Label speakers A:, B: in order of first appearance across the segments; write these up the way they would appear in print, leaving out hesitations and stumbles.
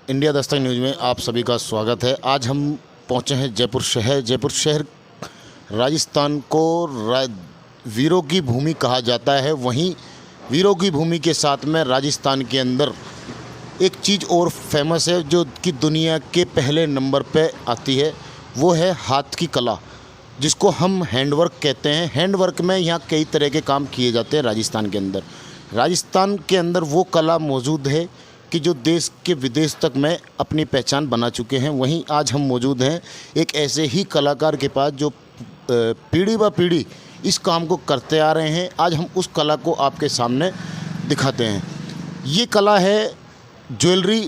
A: India Dastak news में आप सभी का स्वागत है। आज हम पहुंचे हैं जयपुर शहर। जयपुर शहर राजस्थान को वीरों की भूमि कहा जाता है। वहीं वीरों की भूमि के साथ में राजस्थान के अंदर एक चीज़ और फेमस है जो कि दुनिया के पहले नंबर पे आती है, वो है हाथ की कला, जिसको हम हैंडवर्क कहते हैं। हैंडवर्क में यहाँ कई तरह के काम किए जाते हैं राजस्थान के अंदर। राजस्थान के अंदर वो कला मौजूद है कि जो देश के विदेश तक में अपनी पहचान बना चुके हैं। वहीं आज हम मौजूद हैं एक ऐसे ही कलाकार के पास जो पीढ़ी ब पीढ़ी इस काम को करते आ रहे हैं। आज हम उस कला को आपके सामने दिखाते हैं। ये कला है ज्वेलरी,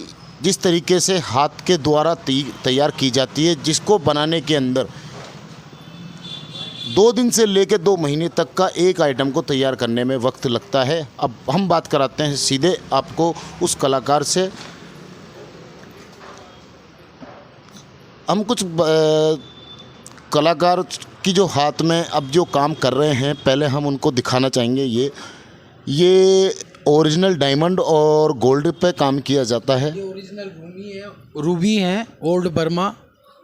A: जिस तरीके से हाथ के द्वारा तैयार की जाती है, जिसको बनाने के अंदर 2 दिन से लेकर 2 महीने तक का एक आइटम को तैयार करने में वक्त लगता है। अब हम बात कराते हैं सीधे आपको उस कलाकार से। हम कुछ कलाकार की जो हाथ में अब जो काम कर रहे हैं, पहले हम उनको दिखाना चाहेंगे। ये ओरिजिनल डायमंड और गोल्ड पे काम किया जाता है।
B: ये ओरिजिनल भूमि है, रूबी है, ओल्ड बर्मा,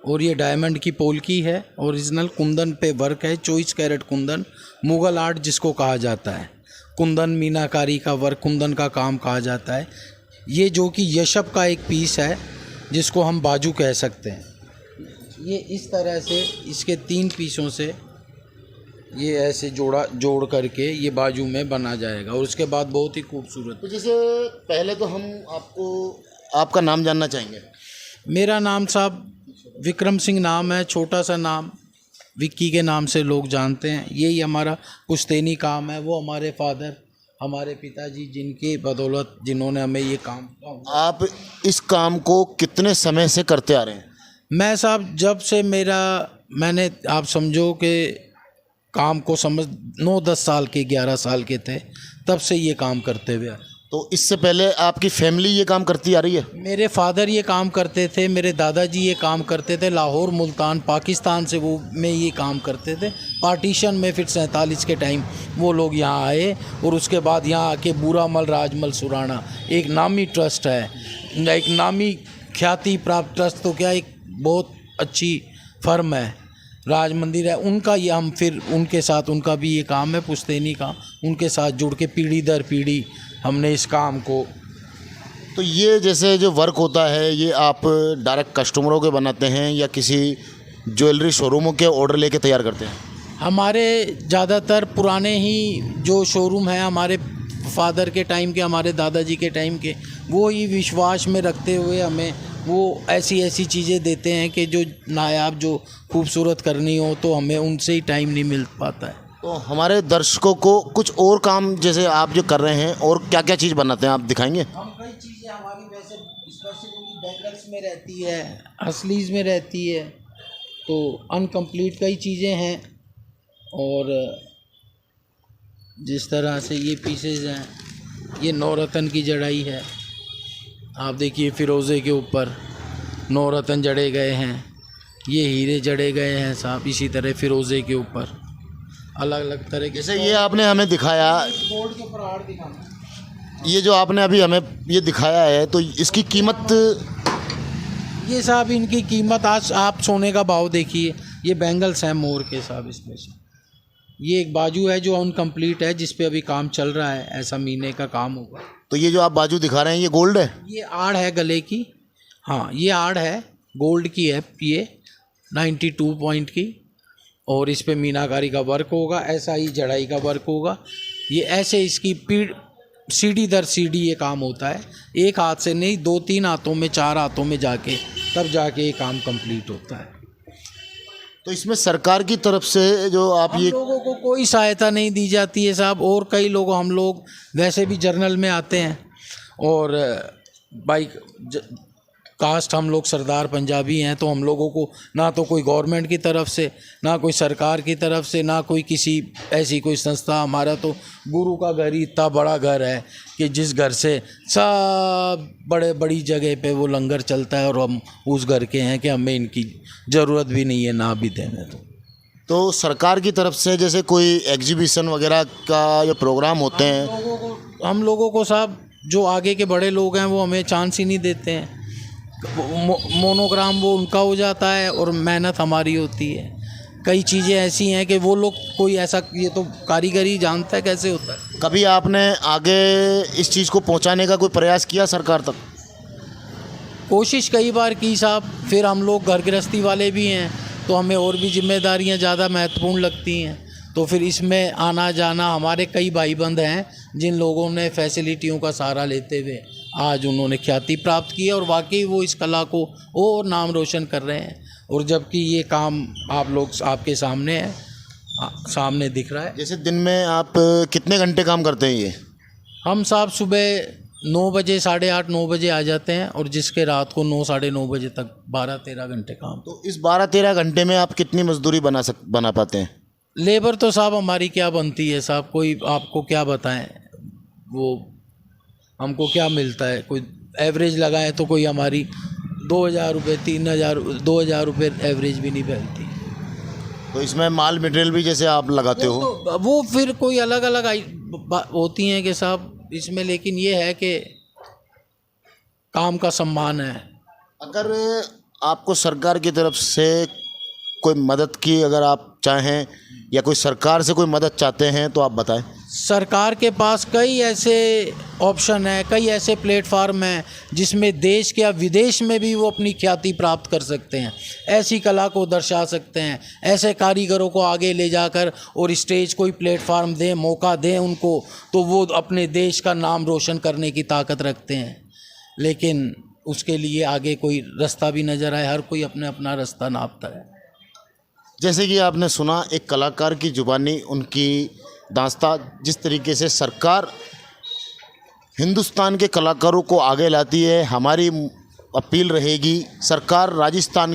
B: और ये डायमंड की पोल्की है। ओरिजिनल कुंदन पे वर्क है, 24 कैरेट कुंदन, मुग़ल आर्ट जिसको कहा जाता है। कुंदन मीनाकारी का वर्क, कुंदन का काम कहा जाता है। ये जो कि यशब का एक पीस है जिसको हम बाजू कह सकते हैं। ये इस तरह से इसके 3 पीसों से ये ऐसे जोड़ करके ये बाजू में बना जाएगा और उसके बाद बहुत ही खूबसूरत।
A: तो जैसे पहले तो हम आपका नाम जानना चाहेंगे।
B: मेरा नाम साहब विक्रम सिंह नाम है, छोटा सा नाम विक्की के नाम से लोग जानते हैं। यही हमारा पुश्तैनी काम है। वो हमारे फादर, हमारे पिताजी, जिनके बदौलत जिन्होंने हमें ये काम।
A: आप इस काम को कितने समय से करते आ रहे हैं?
B: मैं साहब जब से मैंने आप समझो कि काम को समझ 9-10 साल के, 11 साल के थे, तब से ये काम करते हुए।
A: तो इससे पहले आपकी फैमिली ये काम करती आ रही है?
B: मेरे फादर ये काम करते थे, मेरे दादाजी ये काम करते थे। लाहौर, मुल्तान, पाकिस्तान से वो में ये काम करते थे। पार्टीशन में फिर 47 के टाइम वो लोग यहाँ आए और उसके बाद यहाँ आके बूरामल राजमल सुराना एक नामी ट्रस्ट है, एक नामी ख्याति प्राप्त ट्रस्ट, तो क्या एक बहुत अच्छी फर्म है, राज मंदिर है उनका। ये हम फिर उनके साथ, उनका भी ये काम है पुश्तैनी का, उनके साथ जुड़ के पीढ़ी दर पीढ़ी हमने इस काम को।
A: तो ये जैसे जो वर्क होता है, ये आप डायरेक्ट कस्टमरों के बनाते हैं या किसी ज्वेलरी शोरूमों के ऑर्डर लेके तैयार करते हैं?
B: हमारे ज़्यादातर पुराने ही जो शोरूम हैं, हमारे फादर के टाइम के, हमारे दादाजी के टाइम के, वो ही विश्वास में रखते हुए हमें वो ऐसी चीज़ें देते हैं कि जो नायाब, जो खूबसूरत करनी हो तो हमें उनसे ही टाइम नहीं मिल पाता है।
A: तो हमारे दर्शकों को कुछ और काम जैसे आप जो कर रहे हैं, और क्या क्या चीज़ बनाते हैं आप दिखाएंगे?
B: हम कई चीज़ें हमारी वैसे स्पेशली बैंगल्स में रहती है, हसलीज में रहती है, तो अनकम्प्लीट कई चीज़ें हैं। और जिस तरह से ये पीसेज हैं, ये नौरतन की जड़ाई है। आप देखिए फिरोज़े के ऊपर नौरतन जड़े गए हैं, ये हीरे जड़े गए हैं साहब। इसी तरह फिरोज़े के ऊपर अलग अलग तरह के,
A: जैसे ये आपने हमें दिखाया,
B: बोर्ड के ऊपर आर्ट दिखाना,
A: ये जो आपने अभी हमें ये दिखाया है, तो इसकी कीमत?
B: ये साहब इनकी कीमत आज आप सोने का भाव देखिए। ये बैंगल्स हैं मोर के साहब, इसमें से ये एक बाजू है जो अनकम्प्लीट है, जिस पे अभी काम चल रहा है, ऐसा महीने का काम होगा।
A: तो ये जो आप बाजू दिखा रहे हैं, ये गोल्ड है?
B: ये आड़ है गले की, हाँ ये आड़ है, गोल्ड की है ये, 92 पॉइंट की, और इस पे मीनाकारी का वर्क होगा, ऐसा ही जड़ाई का वर्क होगा। ये ऐसे इसकी पीढ़ सीढ़ी दर सीढ़ी ये काम होता है, एक हाथ से नहीं, 2-3 हाथों में, 4 हाथों में जाके तब जाके ये काम कंप्लीट होता है।
A: तो इसमें सरकार की तरफ से जो आप
B: हम
A: ये
B: लोगों को कोई सहायता नहीं दी जाती है साहब। और कई लोग, हम लोग वैसे भी जर्नल में आते हैं, और बाई कास्ट हम लोग सरदार पंजाबी हैं, तो हम लोगों को ना तो कोई गवर्नमेंट की तरफ से, ना कोई सरकार की तरफ से, ना कोई किसी ऐसी कोई संस्था। हमारा तो गुरु का घर ही इतना बड़ा घर है कि जिस घर से सब बड़ी जगह पे वो लंगर चलता है, और हम उस घर के हैं कि हमें इनकी ज़रूरत भी नहीं है ना भी देने।
A: तो सरकार की तरफ से जैसे कोई एग्जीबिशन वगैरह का जो प्रोग्राम होते हैं,
B: हम लोगों को साहब जो आगे के बड़े लोग हैं वो हमें चांस ही नहीं देते हैं। मोनोग्राम वो उनका हो जाता है और मेहनत हमारी होती है। कई चीज़ें ऐसी हैं कि वो लोग कोई ऐसा, ये तो कारीगरी जानता है कैसे होता है।
A: कभी आपने आगे इस चीज़ को पहुंचाने का कोई प्रयास किया सरकार तक?
B: कोशिश कई बार की साहब, फिर हम लोग घर गृहस्थी वाले भी हैं तो हमें और भी जिम्मेदारियां ज़्यादा महत्वपूर्ण लगती हैं, तो फिर इसमें आना जाना। हमारे कई भाई बंद हैं जिन लोगों ने फैसिलिटियों का सहारा लेते हुए आज उन्होंने ख्याति प्राप्त की है और वाकई वो इस कला को और नाम रोशन कर रहे हैं। और जबकि ये काम आप लोग आपके सामने है, सामने दिख रहा है।
A: जैसे दिन में आप कितने घंटे काम करते हैं ये?
B: हम साहब सुबह 9 बजे, 8:30 9 बजे आ जाते हैं और जिसके रात को 9 साढ़े 9 बजे तक 12-13 घंटे काम।
A: तो इस 12-13 घंटे में आप कितनी मजदूरी बना पाते हैं?
B: लेबर तो साहब हमारी क्या बनती है साहब, कोई आपको क्या बताएं, वो हमको क्या मिलता है, कोई एवरेज लगाएं तो कोई हमारी 2,000 रुपये 3,000 2,000 रुपये एवरेज भी नहीं मिलती।
A: तो इसमें माल मटेरियल भी जैसे आप लगाते हो?
B: तो वो फिर कोई अलग अलग होती हैं कि साहब इसमें, लेकिन ये है कि काम का सम्मान है।
A: अगर आपको सरकार की तरफ से कोई मदद की अगर आप चाहें या कोई सरकार से कोई मदद चाहते हैं तो आप बताएं।
B: सरकार के पास कई ऐसे ऑप्शन हैं, कई ऐसे प्लेटफार्म हैं जिसमें देश के या विदेश में भी वो अपनी ख्याति प्राप्त कर सकते हैं, ऐसी कला को दर्शा सकते हैं, ऐसे कारीगरों को आगे ले जाकर और स्टेज कोई प्लेटफार्म दें, मौका दें उनको, तो वो अपने देश का नाम रोशन करने की ताकत रखते हैं। लेकिन उसके लिए आगे कोई रास्ता भी नज़र आए, हर कोई अपना अपना रास्ता नापता है।
A: जैसे कि आपने सुना एक कलाकार की जुबानी उनकी दास्तां, जिस तरीके से सरकार हिंदुस्तान के कलाकारों को आगे लाती है। हमारी अपील रहेगी सरकार राजस्थान